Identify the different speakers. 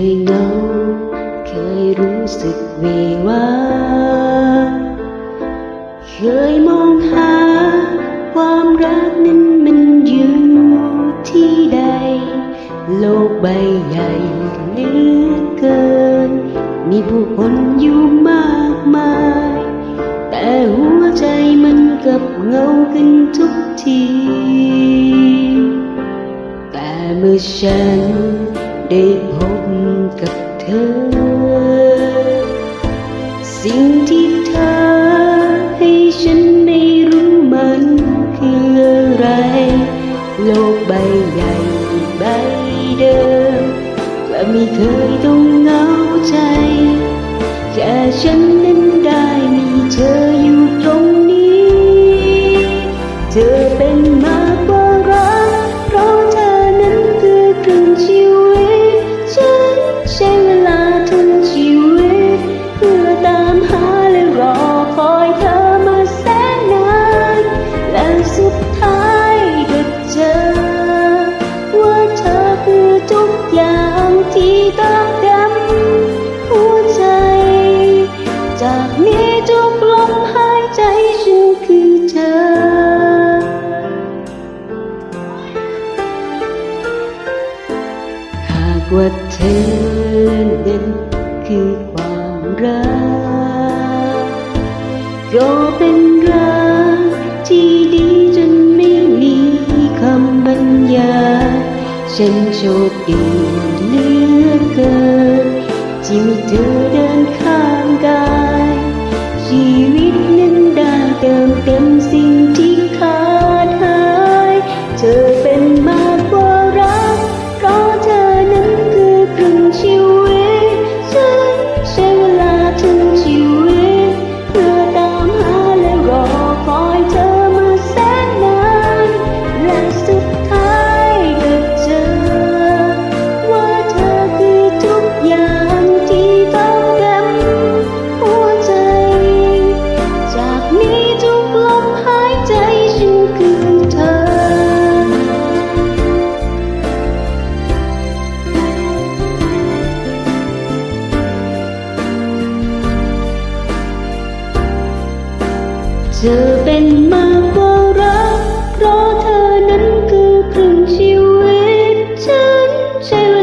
Speaker 1: ยเหงาเคยรู้สึกเววาเคยมองหาความรักนั้นมันอยู่ที่ใดโลกใบใหญ่เหลือเกินมีผู้คนอยู่มากมายแต่หัวใจมันกับเหงากันทุกทีแต่เมื่อฉันได้พบกับเธอสิ่งที่เธอให้ฉันไม่รู้มันคืออะไรโลกใบใหญ่ใบเดิมและไม่เคยต้องเหงาใจแค่ฉันนั้นได้มีเธออยู่ตรงนี้เธอเป็นมากกว่ารักเพราะเธอนั้นคือครึ่งชีวิตฉันใช้เวลาทั้งชีวิตเพื่อตามหาและรอคอยเธอมาแสนนานและสุดท้ายก็เจอว่าเธอคือทุกอย่างที่ต้องการหัวใจจากนี้ทุกลมหายใจฉันคือเธอหากว่าเธอนั้นคือความรักก็เป็นรักที่ดีจนไม่มีคำบรรยายฉันโชคดีเหลือเกินที่มีเธอเดินข้างกายชีวิตนั้นได้เติมเต็มสิ่งที่ขาดหายเธอเป็นมากกว่ารักเพราะเธอนั้นคือครึ่งชีวิตฉันใช้เวลาทั้งชีวิตเพื่อตามหาและรอคอยเธอมาแสนนานและสุดท้ายก็เจอว่าเธอคือทุกอย่างที่ต้องการหัวใจจากนี้ทุกลมหายใจฉันคือเธอเธอเป็นมากกว่ารักเพราะเธอนั้นคือครึ่งชีวิตฉันใช้เว